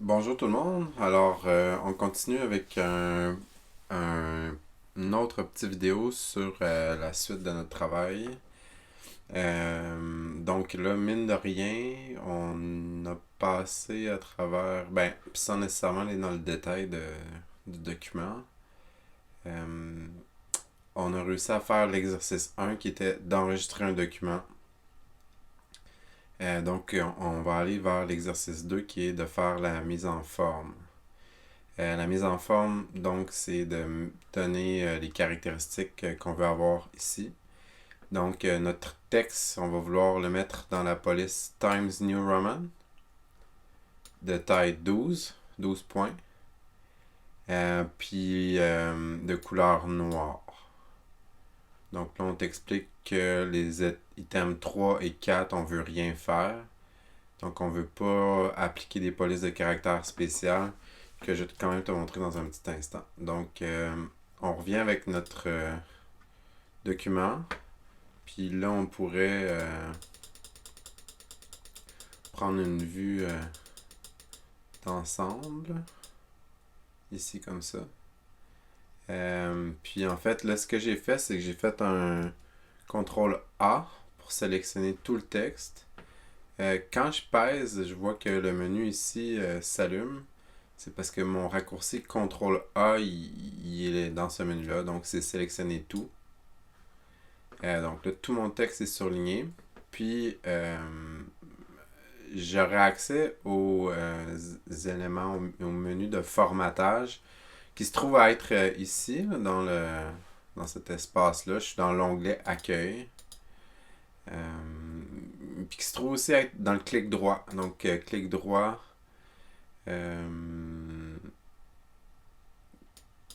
Bonjour tout le monde. Alors, on continue avec une autre petite vidéo sur la suite de notre travail. Donc là, mine de rien, on a passé à travers, ben, sans nécessairement aller dans le détail du document. Euh, on a réussi à faire l'exercice 1 qui était d'enregistrer un document. Donc, on va aller vers l'exercice 2 qui est de faire la mise en forme. La mise en forme, donc, c'est de donner les caractéristiques qu'on veut avoir ici. Donc, notre texte, on va vouloir le mettre dans la police Times New Roman de taille 12 points, puis de couleur noire. Donc là, on t'explique que les items 3 et 4, on veut rien faire. Donc, on veut pas appliquer des polices de caractère spécial que je vais quand même te montrer dans un petit instant. Donc, on revient avec notre document. Puis là, on pourrait prendre une vue d'ensemble. Ici, comme ça. Puis en fait, là, ce que j'ai fait, c'est que j'ai fait un CTRL A pour sélectionner tout le texte. Quand je pèse, je vois que le menu ici s'allume. C'est parce que mon raccourci CTRL A, il est dans ce menu-là. Donc, c'est sélectionner tout. Donc là, tout mon texte est surligné. Puis, j'aurai accès aux éléments, au menu de formatage qui se trouve à être ici, là, dans cet espace-là. Je suis dans l'onglet Accueil. Puis qui se trouve aussi à être dans le clic droit. Donc, clic droit,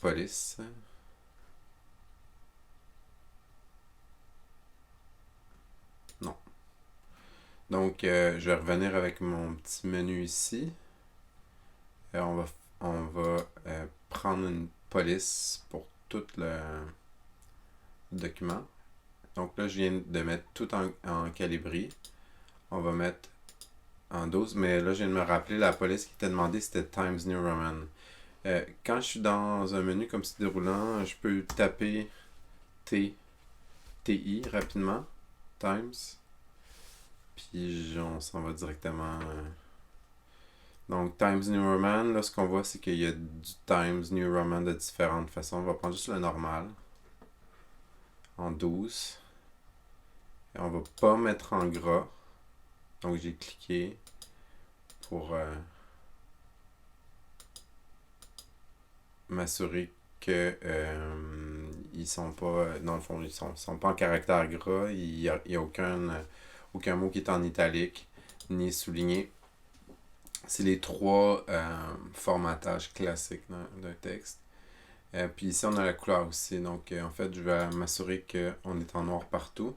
police. Non. Donc, je vais revenir avec mon petit menu ici. On va prendre une police pour tout le document. Donc là, je viens de mettre tout en calibri. On va mettre en 12, mais là, je viens de me rappeler la police qui était demandée, c'était Times New Roman. Quand je suis dans un menu comme c'est déroulant, je peux taper TI rapidement, Times, puis on s'en va directement. Donc, Times New Roman, là, ce qu'on voit, c'est qu'il y a du Times New Roman de différentes façons. On va prendre juste le normal, en 12. Et on va pas mettre en gras. Donc, j'ai cliqué pour m'assurer que ils sont pas, dans le fond, sont pas en caractère gras. Il y a aucun mot qui est en italique ni souligné. C'est les trois formatages classiques d'un texte. Puis ici, on a la couleur aussi. Donc, en fait, je vais m'assurer qu'on est en noir partout.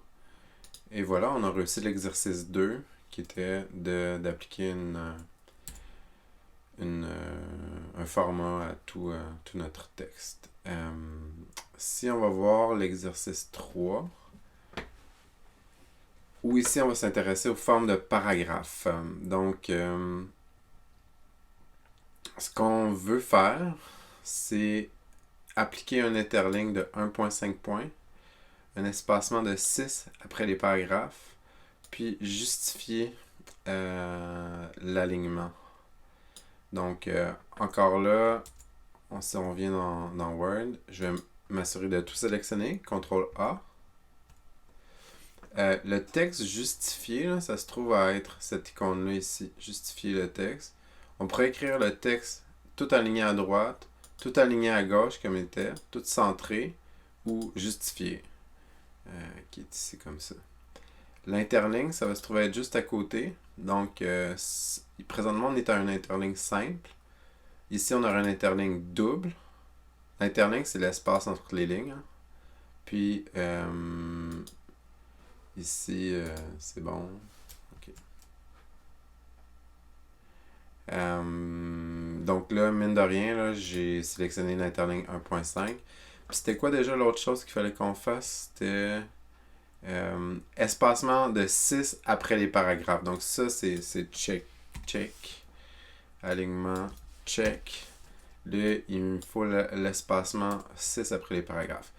Et voilà, on a réussi l'exercice 2 qui était d'appliquer un format à tout notre texte. Si on va voir l'exercice 3, où ici on va s'intéresser aux formes de paragraphes. Donc, ce qu'on veut faire, c'est appliquer un interligne de 1.5 points, un espacement de 6 après les paragraphes, puis justifier l'alignement. Donc, encore là, si on revient dans Word, je vais m'assurer de tout sélectionner, CTRL A. Le texte justifié, là, ça se trouve à être cette icône-là ici, justifier le texte. On pourrait écrire le texte tout aligné à droite, tout aligné à gauche comme il était, tout centré, ou justifié, qui est ici comme ça. L'interligne, ça va se trouver être juste à côté. Donc, présentement, on est à un interligne simple. Ici, on aura un interligne double. L'interligne, c'est l'espace entre les lignes. Puis, ici, c'est bon. OK. Donc là, mine de rien, là, j'ai sélectionné l'interligne 1.5. Puis c'était quoi déjà l'autre chose qu'il fallait qu'on fasse? C'était espacement de 6 après les paragraphes. Donc ça, c'est check. alignement, check. Là, il me faut l'espacement 6 après les paragraphes.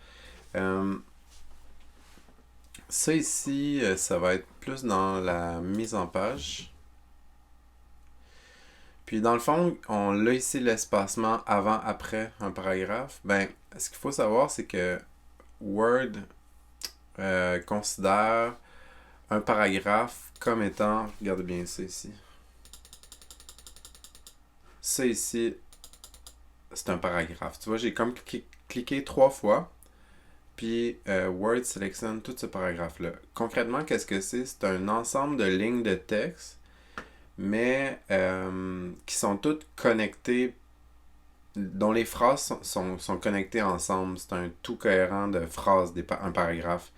Ça ici, ça va être plus dans la mise en page. Puis dans le fond, on a ici l'espacement avant-après un paragraphe. Ben, ce qu'il faut savoir, c'est que Word considère un paragraphe comme étant, regardez bien ça ici. Ça ici, c'est un paragraphe. Tu vois, j'ai comme cliqué 3 fois. Puis Word sélectionne tout ce paragraphe-là. Concrètement, qu'est-ce que c'est? C'est un ensemble de lignes de texte, mais qui sont toutes connectées, dont les phrases sont connectées ensemble. C'est un tout cohérent de phrases, un paragraphe.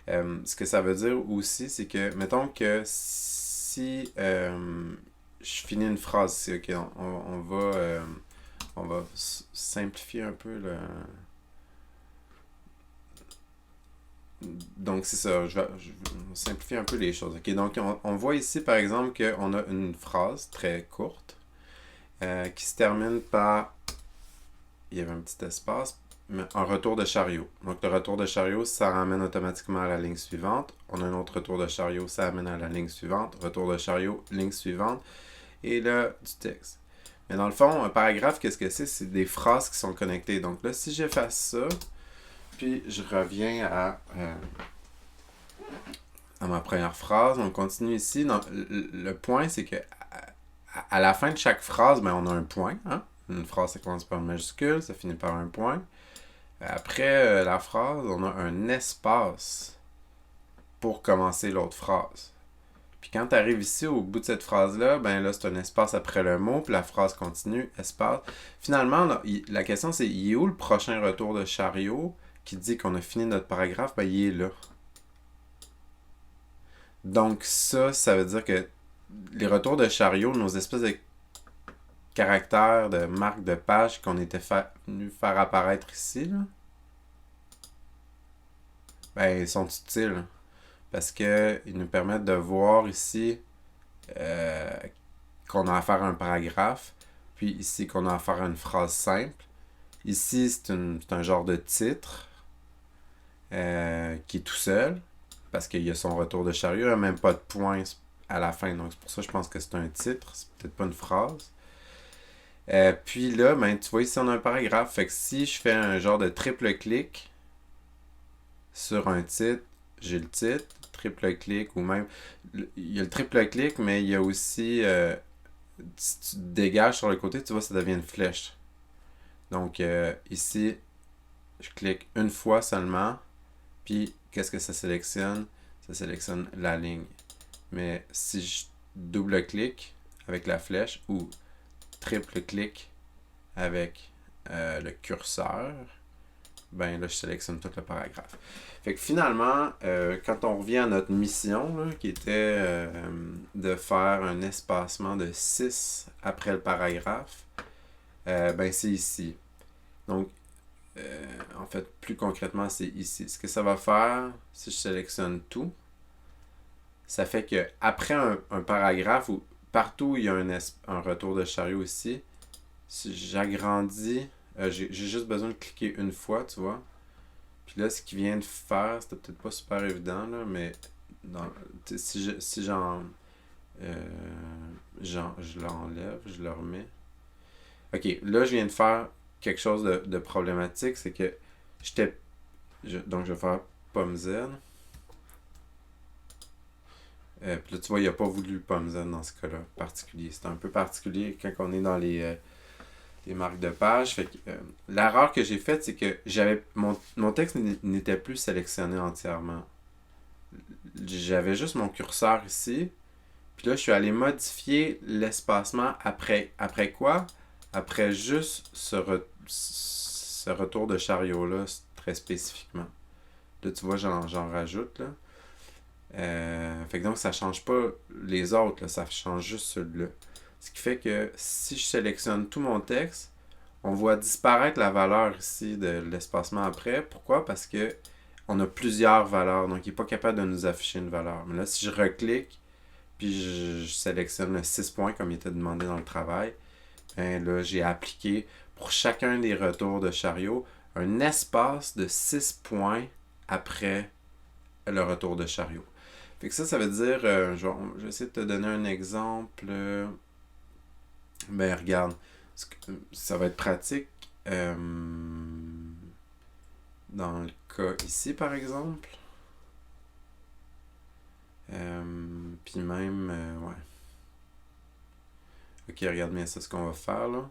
Ce que ça veut dire aussi, c'est que, mettons que si je finis une phrase ici, ok, on va simplifier un peu le... Donc, c'est ça. Je vais simplifier un peu les choses. Ok, donc, on voit ici, par exemple, qu'on a une phrase très courte qui se termine par... Il y avait un petit espace, mais un retour de chariot. Donc, le retour de chariot, ça ramène automatiquement à la ligne suivante. On a un autre retour de chariot, ça amène à la ligne suivante. Retour de chariot, ligne suivante. Et là, du texte. Mais dans le fond, un paragraphe, qu'est-ce que c'est? C'est des phrases qui sont connectées. Donc là, si j'efface ça... Puis je reviens à ma première phrase. On continue ici. Donc, le point, c'est que à la fin de chaque phrase, ben, on a un point. Hein? Une phrase, ça commence par une majuscule, ça finit par un point. Après la phrase, on a un espace pour commencer l'autre phrase. Puis quand tu arrives ici, au bout de cette phrase-là, ben là, c'est un espace après le mot, puis la phrase continue, espace. Finalement, là, la question, c'est, il est où le prochain retour de chariot qui dit qu'on a fini notre paragraphe? Ben, il est là. Donc ça veut dire que les retours de chariot, nos espèces de caractères, de marques de page qu'on était venu faire apparaître ici, là, ben, ils sont utiles. Parce qu'ils nous permettent de voir ici qu'on a affaire à un paragraphe, puis ici qu'on a affaire à une phrase simple. Ici, c'est un genre de titre qui est tout seul, parce qu'il y a son retour de chariot, il n'y a même pas de point à la fin, donc c'est pour ça que je pense que c'est un titre, c'est peut-être pas une phrase. Puis là, ben, tu vois ici on a un paragraphe, fait que si je fais un genre de triple clic sur un titre, j'ai le titre, triple clic, ou même, il y a le triple clic, mais il y a aussi, si tu dégages sur le côté, tu vois, ça devient une flèche. Donc ici, je clique une fois seulement, puis qu'est-ce que ça sélectionne? Ça sélectionne la ligne. Mais si je double-clique avec la flèche ou triple-clic avec le curseur, ben là, je sélectionne tout le paragraphe. Fait que finalement, quand on revient à notre mission, là, qui était de faire un espacement de 6 après le paragraphe, ben c'est ici. Donc, en fait, plus concrètement, c'est ici. Ce que ça va faire, si je sélectionne tout, ça fait que après un paragraphe, ou partout où il y a un retour de chariot ici, si j'agrandis, j'ai juste besoin de cliquer une fois, tu vois. Puis là, ce qu'il vient de faire, c'était peut-être pas super évident, là, mais si je l'enlève, je le remets. Ok, là, je viens de faire quelque chose de problématique, c'est que donc, je vais faire pomme Z. Puis là, tu vois, il n'a pas voulu pomme Z dans ce cas-là particulier. C'est un peu particulier quand on est dans les marques de page. Fait que l'erreur que j'ai faite, c'est que mon texte n'était plus sélectionné entièrement. J'avais juste mon curseur ici. Puis là, je suis allé modifier l'espacement après quoi? Après juste ce retour de chariot-là, très spécifiquement. Là, tu vois, j'en rajoute, là. Fait que donc, ça change pas les autres, là, ça change juste celui-là. Ce qui fait que si je sélectionne tout mon texte, on voit disparaître la valeur ici de l'espacement après. Pourquoi? Parce que on a plusieurs valeurs, donc il n'est pas capable de nous afficher une valeur. Mais là, si je reclique, puis je sélectionne le 6 points comme il était demandé dans le travail, ben là, j'ai appliqué pour chacun des retours de chariot un espace de 6 points après le retour de chariot. Fait que ça veut dire, je vais essayer de te donner un exemple. Ben regarde, ça va être pratique. Dans le cas ici, par exemple. Puis même, ouais. Ok, regarde bien ça, ce qu'on va faire là.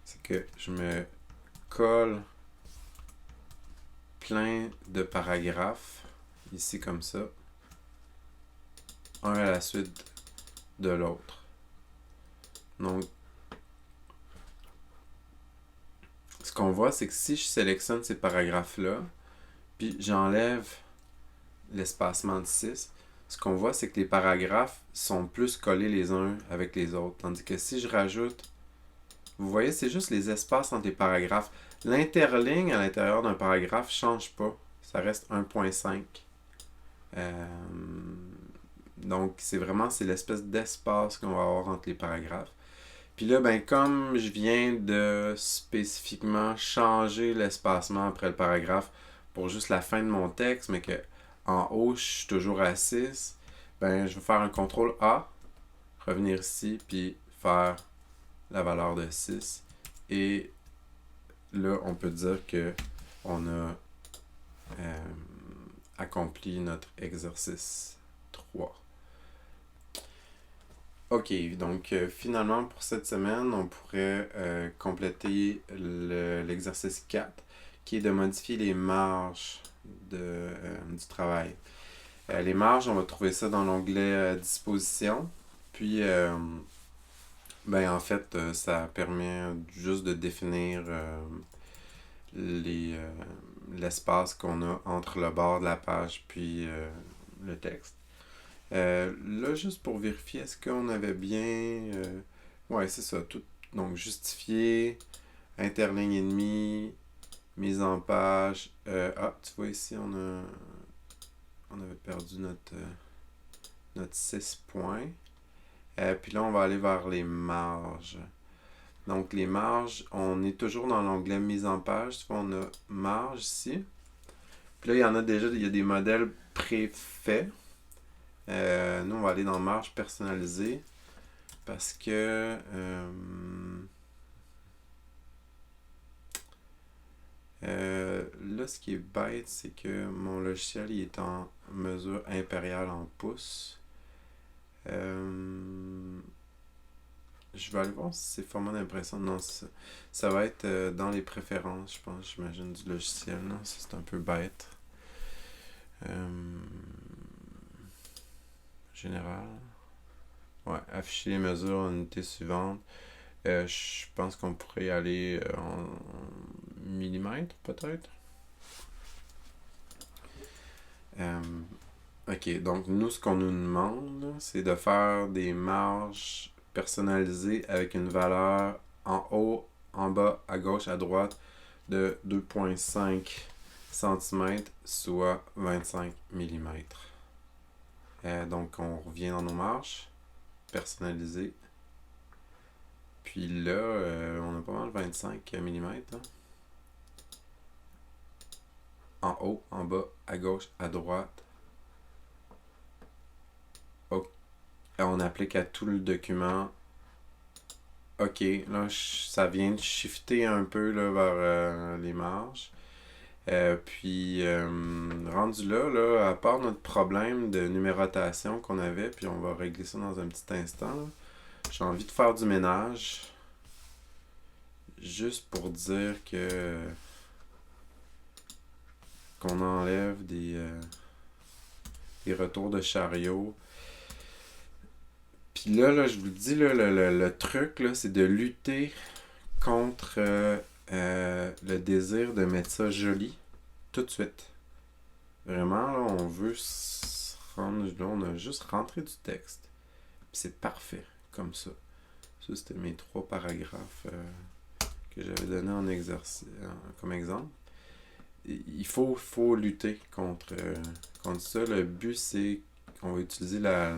C'est que je me colle plein de paragraphes, ici comme ça, un à la suite de l'autre. Donc, ce qu'on voit, c'est que si je sélectionne ces paragraphes-là, puis j'enlève l'espacement de 6, ce qu'on voit, c'est que les paragraphes sont plus collés les uns avec les autres. Tandis que si je rajoute, vous voyez, c'est juste les espaces entre les paragraphes. L'interligne à l'intérieur d'un paragraphe ne change pas. Ça reste 1.5. Donc, c'est l'espèce d'espace qu'on va avoir entre les paragraphes. Puis là, ben, comme je viens de spécifiquement changer l'espacement après le paragraphe pour juste la fin de mon texte, mais que en haut, je suis toujours à 6, ben, je vais faire un CTRL A, revenir ici, puis faire la valeur de 6. Et là, on peut dire que on a accompli notre exercice 3. Ok, donc finalement pour cette semaine, on pourrait compléter l'exercice 4 qui est de modifier les marges du travail. Les marges, on va trouver ça dans l'onglet Disposition. Puis, ben en fait, ça permet juste de définir l'espace qu'on a entre le bord de la page puis le texte. Là, juste pour vérifier, est-ce qu'on avait bien... ouais, c'est ça. Tout, donc, justifier, interligne et demi, mise en page. Tu vois ici, on avait perdu notre 6 points. Puis là, on va aller vers les marges. Donc, les marges, on est toujours dans l'onglet mise en page. Tu vois, on a marge ici. Puis là, il y a des modèles préfaits. Nous, on va aller dans marge personnalisée parce que là, ce qui est bête, c'est que mon logiciel il est en mesure impériale en pouces. Je vais aller voir si c'est format d'impression. Non, ça va être dans les préférences, je pense, j'imagine, du logiciel. Non, ça, c'est un peu bête. Général. Ouais, afficher les mesures en unité suivante. Je pense qu'on pourrait y aller en millimètres, peut-être. Ok, donc nous, ce qu'on nous demande, c'est de faire des marges personnalisées avec une valeur en haut, en bas, à gauche, à droite de 2,5 cm, soit 25 mm. Donc, on revient dans nos marges personnalisées. Puis là, on a pas mal 25 mm. Hein? En haut, en bas, à gauche, à droite. Okay. On applique à tout le document. Ok, là, ça vient de shifter un peu là, vers les marges. Puis, rendu là, à part notre problème de numérotation qu'on avait, puis on va régler ça dans un petit instant, là, j'ai envie de faire du ménage. Juste pour dire qu'on enlève des retours de chariot. Puis là, je vous le dis, là, le truc, là, c'est de lutter contre le désir de mettre ça joli tout de suite. Vraiment, là, on veut se rendre... Là, on a juste rentré du texte. Puis c'est parfait, comme ça. Ça, c'était mes 3 paragraphes que j'avais donnés en exercice, comme exemple. Il faut lutter contre ça. Le but, c'est qu'on va utiliser la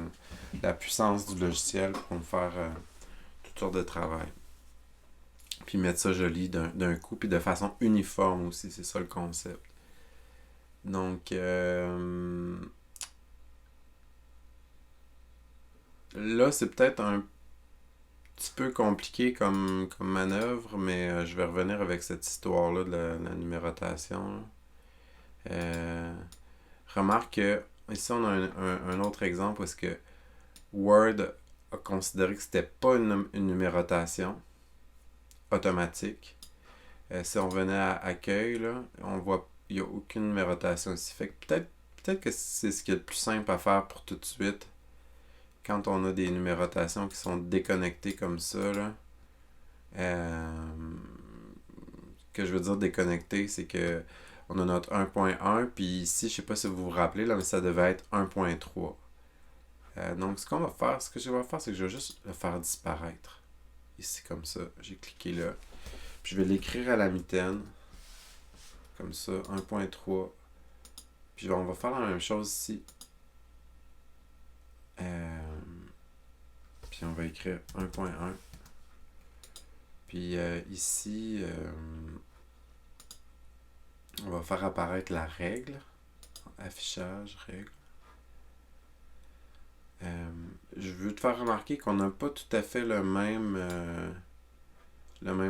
puissance du logiciel pour faire toutes sortes de travail. puis mettre ça joli d'un coup, puis de façon uniforme aussi, c'est ça le concept. Donc, là, c'est peut-être un petit peu compliqué comme manœuvre, mais je vais revenir avec cette histoire-là de la numérotation. Là. Remarque que ici, on a un autre exemple où est-ce que Word a considéré que c'était pas une numérotation automatique. Si on venait à accueil, là, on voit il n'y a aucune numérotation ici. Fait que peut-être que c'est ce qui est le plus simple à faire pour tout de suite. Quand on a des numérotations qui sont déconnectées comme ça, là, que je veux dire déconnecté, c'est que on a notre 1.1, puis ici, je sais pas si vous vous rappelez, là, mais ça devait être 1.3. Donc, ce que je vais faire, c'est que je vais juste le faire disparaître. Ici, comme ça. J'ai cliqué là. Puis je vais l'écrire à la mitaine. Comme ça, 1.3. Puis on va faire la même chose ici. Puis on va écrire 1.1. Puis ici, on va faire apparaître la règle. Affichage, règle. Je veux te faire remarquer qu'on n'a pas tout à fait le même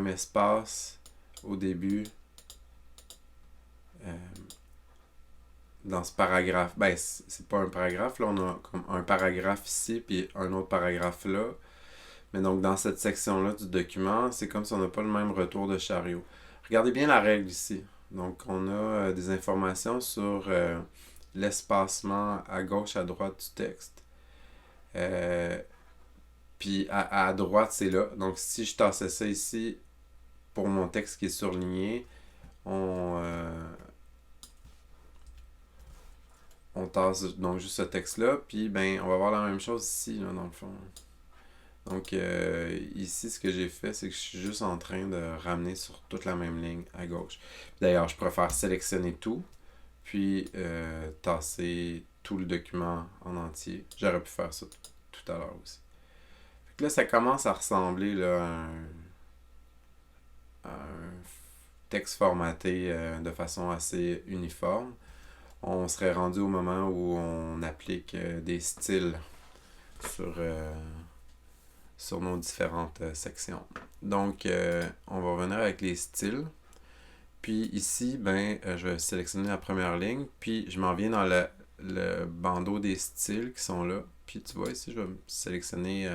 espace au début dans ce paragraphe. Ben, c'est pas un paragraphe, là, on a comme un paragraphe ici, puis un autre paragraphe là. Mais donc, dans cette section-là du document, c'est comme si on n'a pas le même retour de chariot. Regardez bien la règle ici. Donc, on a des informations sur l'espacement à gauche, à droite du texte. Puis à droite, c'est là. Donc, si je tassais ça ici, pour mon texte qui est surligné, on tasse donc juste ce texte-là. Puis, ben, on va voir la même chose ici, là, dans le fond. Donc, ici, ce que j'ai fait, c'est que je suis juste en train de ramener sur toute la même ligne à gauche. D'ailleurs, je préfère sélectionner tout, puis tasser tout le document en entier. J'aurais pu faire ça tout à l'heure aussi. Fait que là, ça commence à ressembler là, à un texte formaté de façon assez uniforme. On serait rendu au moment où on applique des styles sur nos différentes sections. Donc, on va revenir avec les styles. Puis ici, je vais sélectionner la première ligne. Puis, je m'en viens dans le bandeau des styles qui sont là. Puis, tu vois, ici, je vais sélectionner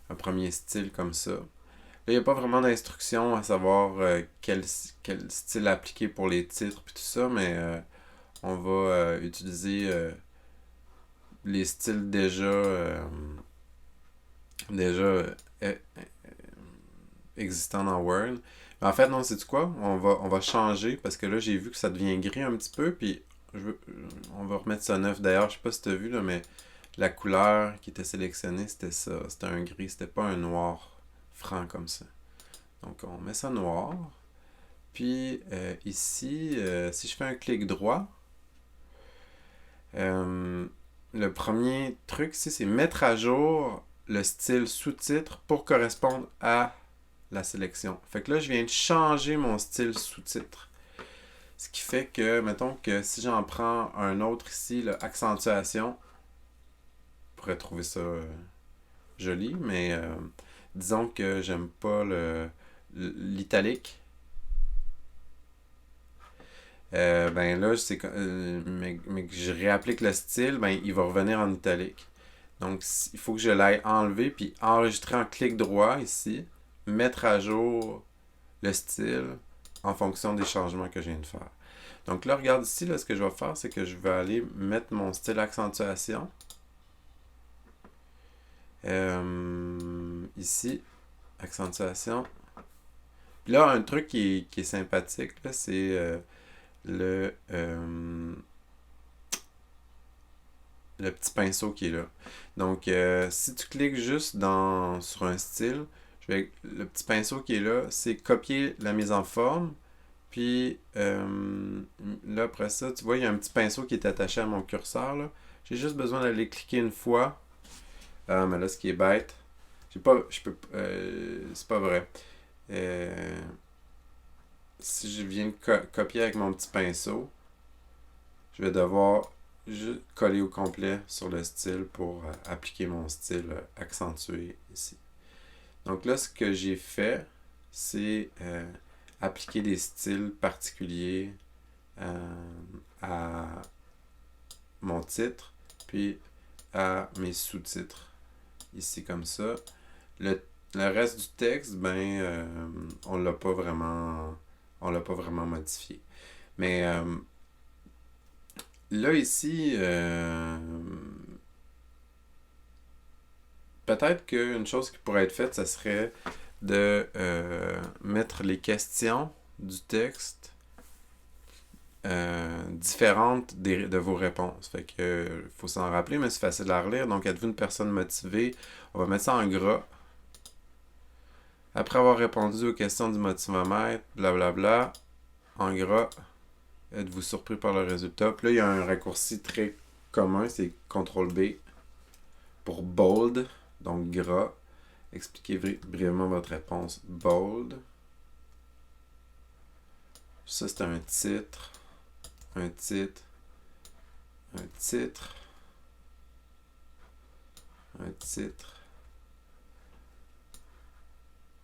un premier style comme ça. Là, il n'y a pas vraiment d'instruction à savoir quel style appliquer pour les titres puis tout ça, mais on va utiliser les styles déjà existants dans Word. Mais en fait, non, c'est quoi? On va changer parce que là, j'ai vu que ça devient gris un petit peu, puis on va remettre ça neuf. D'ailleurs, je sais pas si tu as vu, là, mais la couleur qui était sélectionnée, c'était ça. C'était un gris, c'était pas un noir franc comme ça. Donc, on met ça noir. Puis, ici, si je fais un clic droit, le premier truc ici, c'est mettre à jour le style sous-titre pour correspondre à la sélection. Fait que là, je viens de changer mon style sous-titre. Ce qui fait que, mettons que si j'en prends un autre ici, là, accentuation, je pourrais trouver ça joli, mais disons que j'aime pas l'italique. Ben là, mais que je réapplique le style, ben il va revenir en italique. Donc, il faut que je l'aille enlever puis enregistrer en clic droit ici, mettre à jour le style en fonction des changements que je viens de faire. Donc là, regarde ici, là, ce que je vais faire, c'est que je vais aller mettre mon style accentuation. Ici, accentuation. Puis là, un truc qui est sympathique, là, c'est le petit pinceau qui est là. Donc, si tu cliques juste sur un style, le petit pinceau qui est là, c'est copier la mise en forme. Puis, là, après ça, tu vois, il y a un petit pinceau qui est attaché à mon curseur. Là. J'ai juste besoin d'aller cliquer une fois. Mais là, ce qui est bête, c'est pas vrai. Euh, Si je viens de copier avec mon petit pinceau, je vais devoir juste coller au complet sur le style pour appliquer mon style accentué ici. Donc là, ce que j'ai fait, c'est appliquer des styles particuliers à mon titre, puis à mes sous-titres. Ici comme ça. Le, le reste du texte, on l'a pas vraiment modifié. Mais là ici, peut-être qu'une chose qui pourrait être faite, ça serait de mettre les questions du texte différentes de vos réponses. Fait que faut s'en rappeler, mais c'est facile à relire. Donc, êtes-vous une personne motivée? On va mettre ça en gras. Après avoir répondu aux questions du motivomètre, blablabla, en gras, êtes-vous surpris par le résultat? Puis là, il y a un raccourci très commun, c'est CTRL B pour bold, donc gras. Expliquez brièvement votre réponse. Bold. Ça, c'est un titre, un titre, un titre, un titre,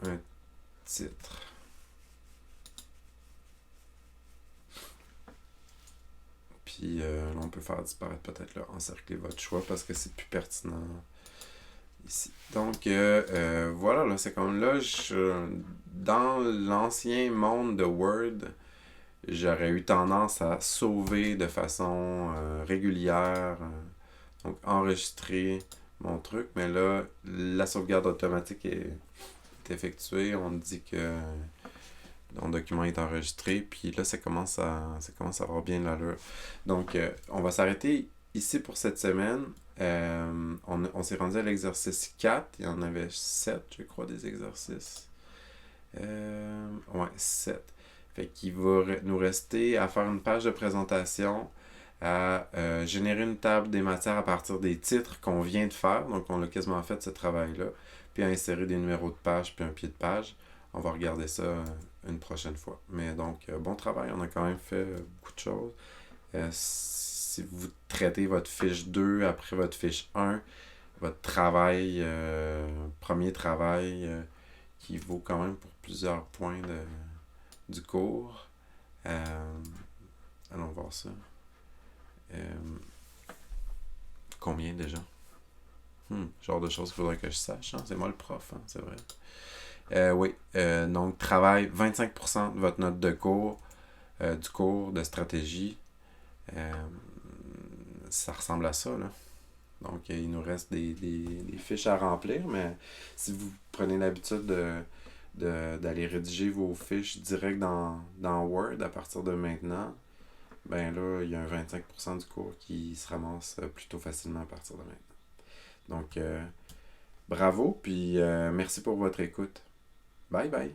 un titre. Puis là, on peut faire disparaître peut-être là, encercler votre choix parce que c'est plus pertinent ici. Donc, voilà, là, c'est comme là, dans l'ancien monde de Word, j'aurais eu tendance à sauver de façon régulière, donc enregistrer mon truc, mais là, la sauvegarde automatique est effectuée. On dit que ton document est enregistré, puis là, ça commence à avoir bien l'allure. Donc, on va s'arrêter ici pour cette semaine. On s'est rendu à l'exercice 4. Il y en avait 7, je crois, des exercices. Ouais, 7. Fait qu'il va nous rester à faire une page de présentation, à générer une table des matières à partir des titres qu'on vient de faire. Donc, on a quasiment fait ce travail-là. Puis à insérer des numéros de page, puis un pied de page. On va regarder ça une prochaine fois. Mais donc, bon travail. On a quand même fait beaucoup de choses. Si vous traitez votre fiche 2 après votre fiche 1, votre travail, premier travail, qui vaut quand même pour plusieurs points du cours. Allons voir ça. Combien déjà? Genre de choses qu'il faudrait que je sache. Hein? C'est moi le prof, hein? C'est vrai. Oui. Donc, travail 25% de votre note de cours, du cours de stratégie. Ça ressemble à ça, là. Donc, il nous reste des fiches à remplir, mais si vous prenez l'habitude d'aller rédiger vos fiches direct dans Word à partir de maintenant, ben là, il y a un 25% du cours qui se ramasse plutôt facilement à partir de maintenant. Donc, bravo, puis merci pour votre écoute. Bye bye!